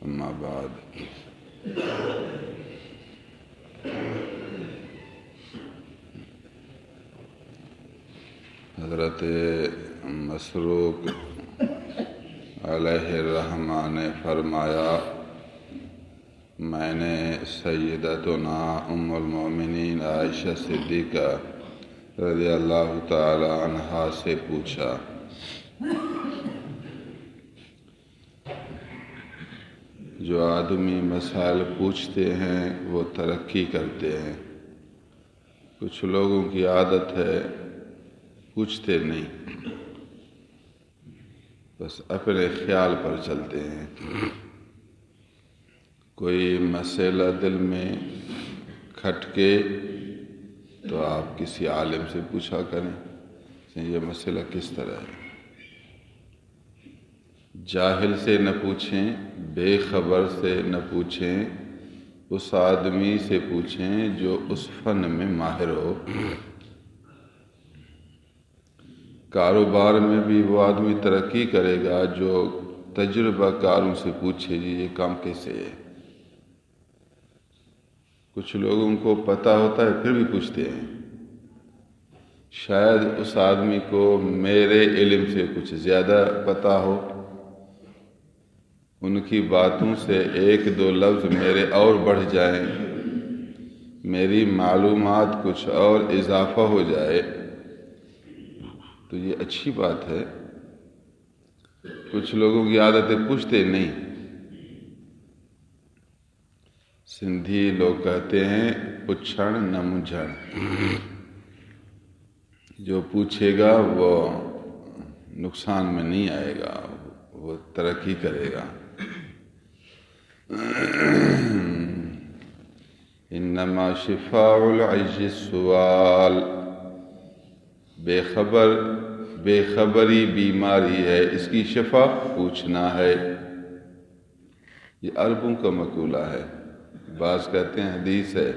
اما بعد حضرت مسروق علیہ الرحمہ نے فرمایا، میں نے سیدتنا ام المؤمنین عائشہ صدیقہ رضی اللہ تعالی عنہا سے پوچھا، جو آدمی مسائل پوچھتے ہیں وہ ترقی کرتے ہیں، کچھ لوگوں کی عادت ہے پوچھتے نہیں، بس اپنے خیال پر چلتے ہیں۔ کوئی مسئلہ دل میں کھٹکے تو آپ کسی عالم سے پوچھا کریں یہ مسئلہ کس طرح ہے۔ جاہل سے نہ پوچھیں، بے خبر سے نہ پوچھیں، اس آدمی سے پوچھیں جو اس فن میں ماہر ہو۔ کاروبار میں بھی وہ آدمی ترقی کرے گا جو تجربہ کاروں سے پوچھے جی یہ کام کیسے ہے۔ کچھ لوگوں کو پتہ ہوتا ہے پھر بھی پوچھتے ہیں، شاید اس آدمی کو میرے علم سے کچھ زیادہ پتہ ہو، ان کی باتوں سے ایک دو لفظ میرے اور بڑھ جائیں، میری معلومات کچھ اور اضافہ ہو جائے تو یہ اچھی بات ہے۔ کچھ لوگوں کی عادتیں پوچھتے نہیں۔ سندھی لوگ کہتے ہیں پچھڑ نہ مجھڑ، جو پوچھے گا وہ نقصان میں نہیں آئے گا، وہ ترقی کرے گا۔ انما شفاء العی السؤال، بے خبری بیماری ہے، اس کی شفا پوچھنا ہے۔ یہ عربوں کا مقولہ ہے، بعض کہتے ہیں حدیث ہے۔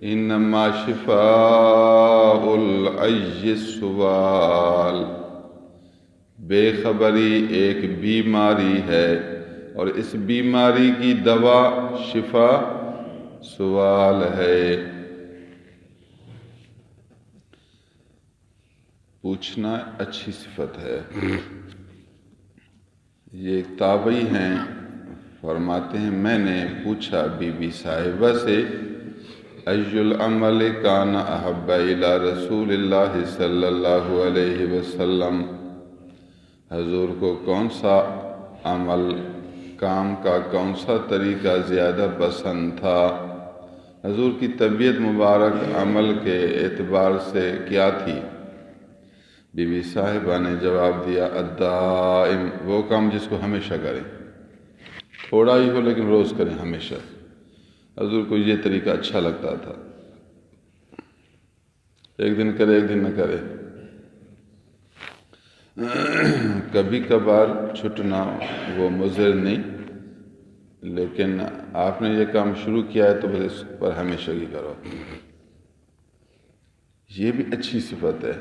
انما شفاء العی السؤال، بے خبری ایک بیماری ہے اور اس بیماری کی دوا شفا سوال ہے۔ پوچھنا اچھی صفت ہے۔ یہ ایک تابعی ہیں، فرماتے ہیں میں نے پوچھا بی بی صاحبہ سے، ای العمل کان احب الی رسول اللہ صلی اللہ علیہ وسلم، حضور کو کون سا عمل، کام کا کون سا طریقہ زیادہ پسند تھا؟ حضور کی طبیعت مبارک عمل کے اعتبار سے کیا تھی؟ بی بی صاحبہ نے جواب دیا، الدائم، وہ کام جس کو ہمیشہ کریں، تھوڑا ہی ہو لیکن روز کریں ہمیشہ۔ حضور کو یہ طریقہ اچھا لگتا تھا، ایک دن کرے ایک دن نہ کرے، کبھی کبھار چھٹنا وہ مضر نہیں، لیکن آپ نے یہ کام شروع کیا ہے تو بس اس پر ہمیشہ ہی کرو۔ یہ بھی اچھی صفت ہے۔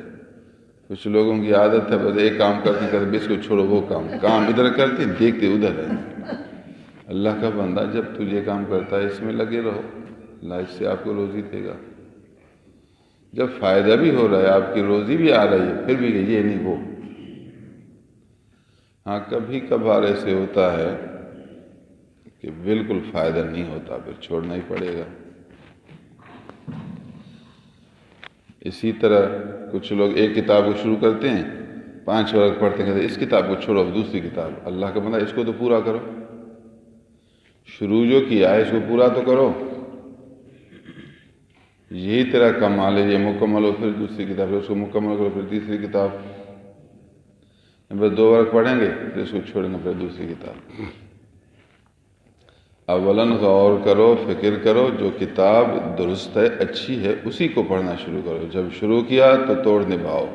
کچھ لوگوں کی عادت ہے بس ایک کام کرتے اس کو چھوڑو، وہ کام ادھر کرتے دیکھتے ادھر ہے۔ اللہ کا بندہ جب تو یہ کام کرتا ہے اس میں لگے رہو، اللہ اس سے آپ کو روزی دے گا۔ جب فائدہ بھی ہو رہا ہے، آپ کی روزی بھی آ رہی ہے، پھر بھی یہ نہیں وہ۔ ہاں کبھی کبھار ایسے ہوتا ہے کہ بالکل فائدہ نہیں ہوتا، پھر چھوڑنا ہی پڑے گا۔ اسی طرح کچھ لوگ ایک کتاب کو شروع کرتے ہیں، 5 ورق پڑھتے ہیں، کہتے ہیں اس کتاب کو چھوڑو اب دوسری کتاب۔ اللہ کا بندہ اس کو تو پورا کرو، شروع جو کیا ہے اس کو پورا تو کرو۔ یہی طرح کمال ہے، یہ مکمل ہو پھر دوسری کتاب، اس کو مکمل کرو پھر تیسری کتاب۔ بس 2 ورق پڑھیں گے پھر اس کو چھوڑیں گے پھر دوسری کتاب۔ اولاً غور کرو، فکر کرو، جو کتاب درست ہے اچھی ہے اسی کو پڑھنا شروع کرو۔ جب شروع کیا تو توڑ نبھاؤ۔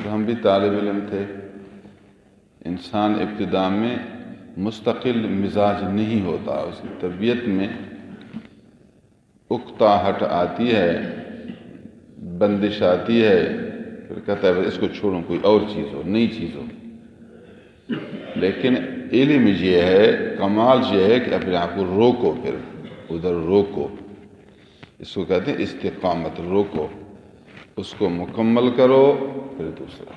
ہم بھی طالب علم تھے، انسان ابتدا میں مستقل مزاج نہیں ہوتا، اس کی طبیعت میں اکتاہٹ آتی ہے، بندش آتی ہے، پھر کہتا ہے اس کو چھوڑوں، کوئی اور چیز ہو، نئی چیز ہو۔ لیکن علم یہ ہے، کمال یہ ہے کہ اپنے آپ کو روکو، پھر ادھر روکو، اس کو کہتے ہیں استقامت، روکو، اس کو مکمل کرو، پھر دوسرا۔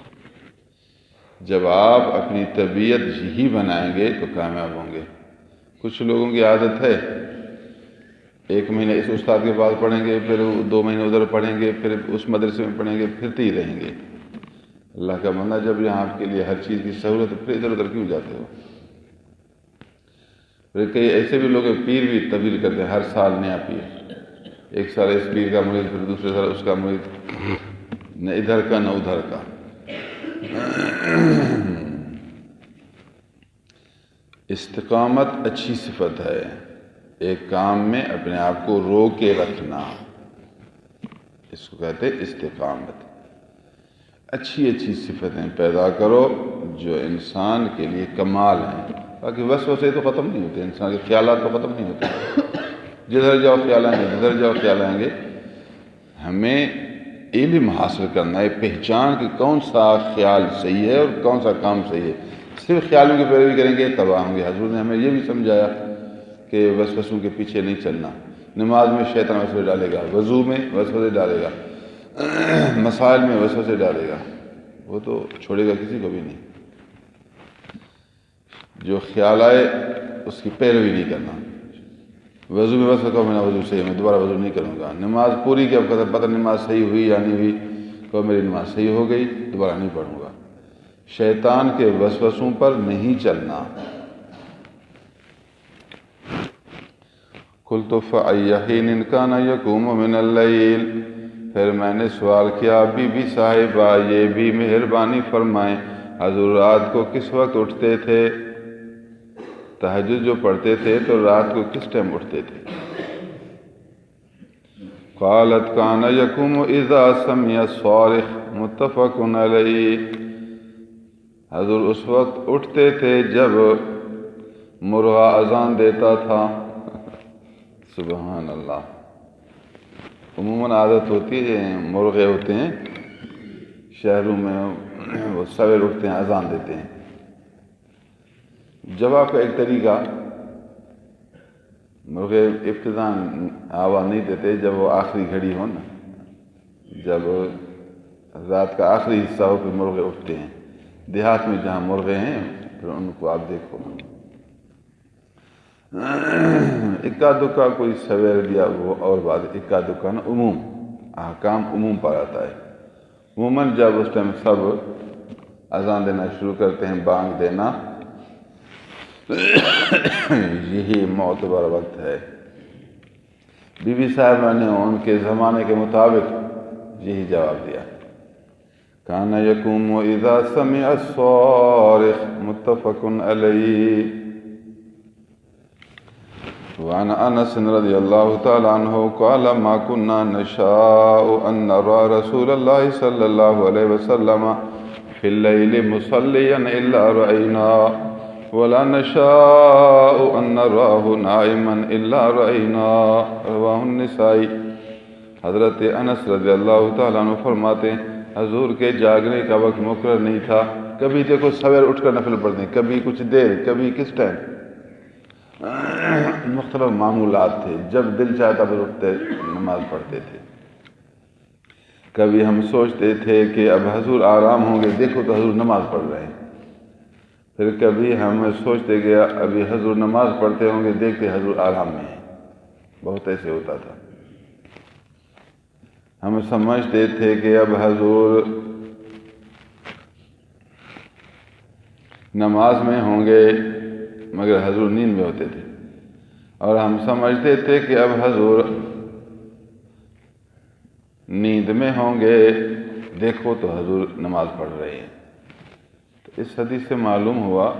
جب آپ اپنی طبیعت یہی بنائیں گے تو کامیاب ہوں گے۔ کچھ لوگوں کی عادت ہے 1 مہینہ اس استاد کے پاس پڑھیں گے، پھر 2 مہینے ادھر پڑھیں گے، پھر اس مدرسے میں پڑھیں گے، پھرتے ہی رہیں گے۔ اللہ کا بندہ، جب یہاں آپ کے لیے ہر چیز کی سہولت ہے، پھر ادھر ادھر کیوں جاتے ہو؟ پھر کئی ایسے بھی لوگ پیر بھی تبدیل کرتے ہیں، ہر سال نیا پیر، ایک سال اس پیر کا مرید، پھر دوسرے سال اس کا مرید، نہ ادھر کا نہ ادھر کا۔ استقامت اچھی صفت ہے، ایک کام میں اپنے آپ کو رو کے رکھنا، اس کو کہتے ہیں استقامت۔ اچھی اچھی صفتیں پیدا کرو جو انسان کے لیے کمال ہیں، باقی وسوسے تو ختم نہیں ہوتے، انسان کے خیالات تو ختم نہیں ہوتے، جدھر جاؤ خیال آئیں گے، جدھر جاؤ خیال آئیں گے۔ ہمیں علم حاصل کرنا ہے، پہچان کہ کون سا خیال صحیح ہے اور کون سا کام صحیح ہے۔ صرف خیالوں کی پیروی کریں گے تباہ ہوں گے۔ حضور نے ہمیں یہ بھی سمجھایا کہ وسوسوں کے پیچھے نہیں چلنا۔ نماز میں شیطان وسوسے ڈالے گا، وضو میں وسوسے ڈالے گا، مسائل میں وسوسے ڈالے گا، وہ تو چھوڑے گا کسی کو بھی نہیں۔ جو خیال آئے اس کی پیروی نہیں کرنا۔ وضو میں وسوسہ کہ میرا وضو صحیح، میں دوبارہ وضو نہیں کروں گا۔ نماز پوری کی اب پتہ نماز صحیح ہوئی یا نہیں ہوئی، کہ میری نماز صحیح ہو گئی، دوبارہ نہیں پڑھوں گا۔ شیطان کے وسوسوں پر نہیں چلنا۔ قلت فأي حين كان يقوم من الليل، پھر میں نے سوال کیا، بی بی صاحبہ یہ بھی مہربانی فرمائیں، حضور رات کو کس وقت اٹھتے تھے؟ تہجد جو پڑھتے تھے تو رات کو کس ٹائم اٹھتے تھے؟ قالت كان يقوم اذا سمع الصارخ، متفق علیہ۔ حضور اس وقت اٹھتے تھے جب مرغا اذان دیتا تھا۔ سبحان اللہ۔ عموماً عادت ہوتی ہے، مرغے ہوتے ہیں شہروں میں، وہ سویر اٹھتے ہیں، اذان دیتے ہیں۔ جواب کا ایک طریقہ، مرغے ابتداء آواز نہیں دیتے، جب وہ آخری گھڑی ہو نا، جب رات کا آخری حصہ ہو پھر مرغے اٹھتے ہیں۔ دیہات میں جہاں مرغے ہیں پھر ان کو آپ دیکھو، اکا دکا کوئی سویر دیا وہ اور بات، اکا دکا نا عموم، احکام عموم پر آتا ہے۔ عموماً جب اس ٹائم سب اذان دینا شروع کرتے ہیں، بانگ دینا، یہی معتبر وقت ہے۔ بی بی صاحبہ نے ان کے زمانے کے مطابق یہی جواب دیا، کان یقوم اذا سمع الصارخ، متفق علیہ۔ وعن انس رضی اللہ تعالی عنہ قال ما كنا نشاء ان نرى رسول الله صلی اللہ علیہ وسلم في الليل مصليا الا رأينا ولا نشاء ان نراه نائما الا رأينا، رواہ النسائی۔ حضرت انس رضی اللہ تعالیٰ عنہ فرماتے ہیں حضور کے جاگنے کا وقت مقرر نہیں تھا، کبھی دیکھو سویر اٹھ کر نفل پڑھتے ہیں، کبھی کچھ دیر، کبھی کس ٹائم، مختلف معمولات تھے، جب دل چاہتا پھر اٹھتے نماز پڑھتے تھے۔ کبھی ہم سوچتے تھے کہ اب حضور آرام ہوں گے، دیکھو تو حضور نماز پڑھ رہے ہیں، پھر کبھی ہم سوچتے کہ ابھی حضور نماز پڑھتے ہوں گے، دیکھتے حضور آرام میں ہیں۔ بہت ایسے ہوتا تھا۔ ہم سمجھتے تھے کہ اب حضور نماز میں ہوں گے، مگر حضور نیند میں ہوتے تھے، اور ہم سمجھتے تھے کہ اب حضور نیند میں ہوں گے، دیکھو تو حضور نماز پڑھ رہے ہیں۔ تو اس حدیث سے معلوم ہوا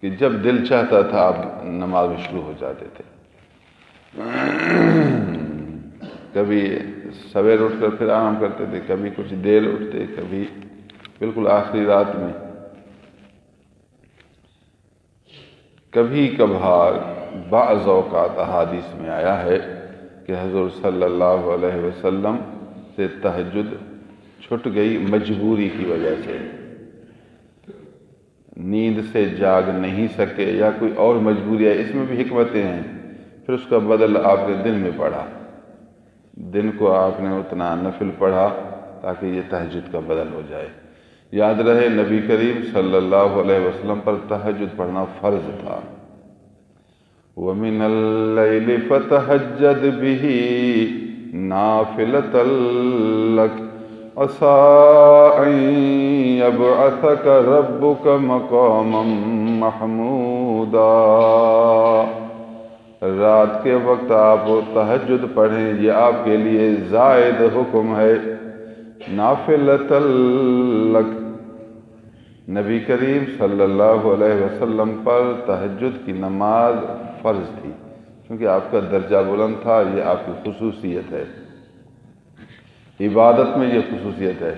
کہ جب دل چاہتا تھا آپ نماز میں شروع ہو جاتے تھے، کبھی سویر اٹھ کر پھر آرام کرتے تھے، کبھی کچھ دیر اٹھتے، کبھی بالکل آخری رات میں۔ کبھی کبھار بعض اوقات احادیث میں آیا ہے کہ حضور صلی اللہ علیہ وسلم سے تہجد چھٹ گئی مجبوری کی وجہ سے، نیند نیند سے جاگ نہیں سکے یا کوئی اور مجبوری ہے، اس میں بھی حکمتیں ہیں، پھر اس کا بدل آپ نے دن میں پڑھا، دن کو آپ نے اتنا نفل پڑھا تاکہ یہ تہجد کا بدل ہو جائے۔ یاد رہے نبی کریم صلی اللہ علیہ وسلم پر تہجد پڑھنا فرض تھا۔ وَمِنَ اللَّيْلِ فَتَهَجَّدْ بِهِ نَافِلَةً لَكَ عَسَىٰ أَن يَبْعَثَكَ رَبُّكَ مَقَامًا مَحْمُودًا۔ رات کے وقت آپ تہجد پڑھیں، یہ آپ کے لیے زائد حکم ہے۔ نافلۃ لک، نبی کریم صلی اللہ علیہ وسلم پر تہجد کی نماز فرض تھی، کیونکہ آپ کا درجہ بلند تھا، یہ آپ کی خصوصیت ہے، عبادت میں یہ خصوصیت ہے۔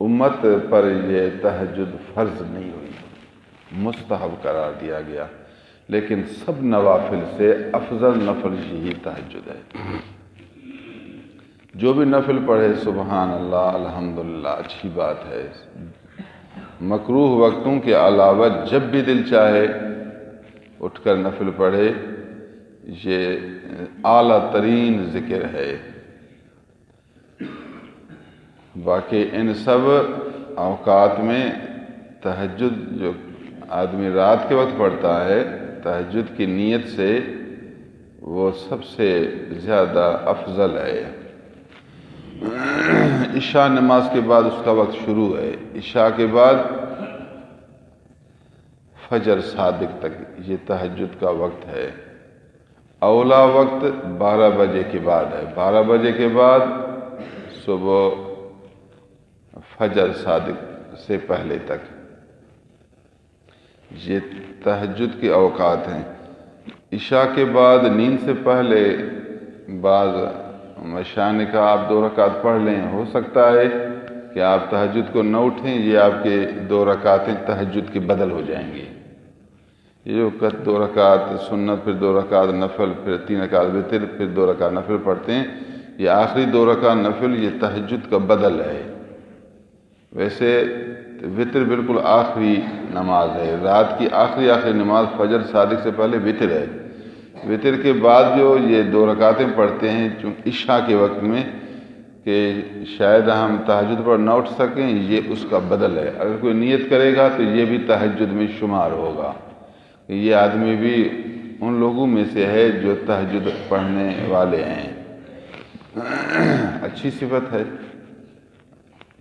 امت پر یہ تہجد فرض نہیں ہوئی، مستحب قرار دیا گیا، لیکن سب نوافل سے افضل نفل یہی تہجد ہے۔ جو بھی نفل پڑھے سبحان اللہ الحمدللہ، اچھی بات ہے۔ مکروہ وقتوں کے علاوہ جب بھی دل چاہے اٹھ کر نفل پڑھے، یہ اعلیٰ ترین ذکر ہے۔ باقی ان سب اوقات میں تہجد جو آدمی رات کے وقت پڑھتا ہے تہجد کی نیت سے، وہ سب سے زیادہ افضل ہے۔ عشاء نماز کے بعد اس کا وقت شروع ہے، عشاء کے بعد فجر صادق تک یہ تہجد کا وقت ہے۔ اولا وقت 12 بجے کے بعد ہے، 12 بجے کے بعد صبح فجر صادق سے پہلے تک یہ تہجد کے اوقات ہیں۔ عشاء کے بعد نیند سے پہلے بعض مشاء نے کہا آپ 2 رکعت پڑھ لیں، ہو سکتا ہے کہ آپ تہجد کو نہ اٹھیں، یہ آپ کے 2 رکعتیں تہجد کی بدل ہو جائیں گی۔ یہ جو 2 رکعت سنت، پھر 2 رکعت نفل، پھر 3 رکعت وتر، پھر 2 رکعت نفل پڑھتے ہیں، یہ آخری 2 رکعت نفل یہ تہجد کا بدل ہے۔ ویسے وتر بالکل آخری نماز ہے، رات کی آخری نماز فجر صادق سے پہلے وتر ہے۔ وتر کے بعد جو یہ 2 رکعتیں پڑھتے ہیں چونکہ عشاء کے وقت میں، کہ شاید ہم تہجد پر نہ اٹھ سکیں، یہ اس کا بدل ہے۔ اگر کوئی نیت کرے گا تو یہ بھی تہجد میں شمار ہوگا، یہ آدمی بھی ان لوگوں میں سے ہے جو تہجد پڑھنے والے ہیں۔ اچھی صفت ہے،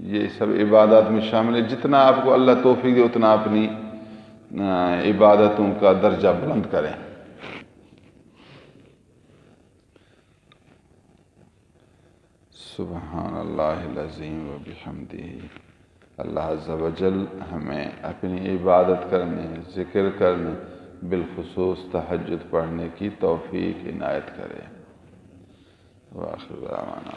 یہ سب عبادات میں شامل ہے۔ جتنا آپ کو اللہ توفیق دے اتنا اپنی عبادتوں کا درجہ بلند کریں۔ سبحان اللہ العظیم و بحمدہ۔ اللہ عز و جل ہمیں اپنی عبادت کرنے، ذکر کرنے، بالخصوص تہجد پڑھنے کی توفیق عنایت کرے۔ وآخر دعوانا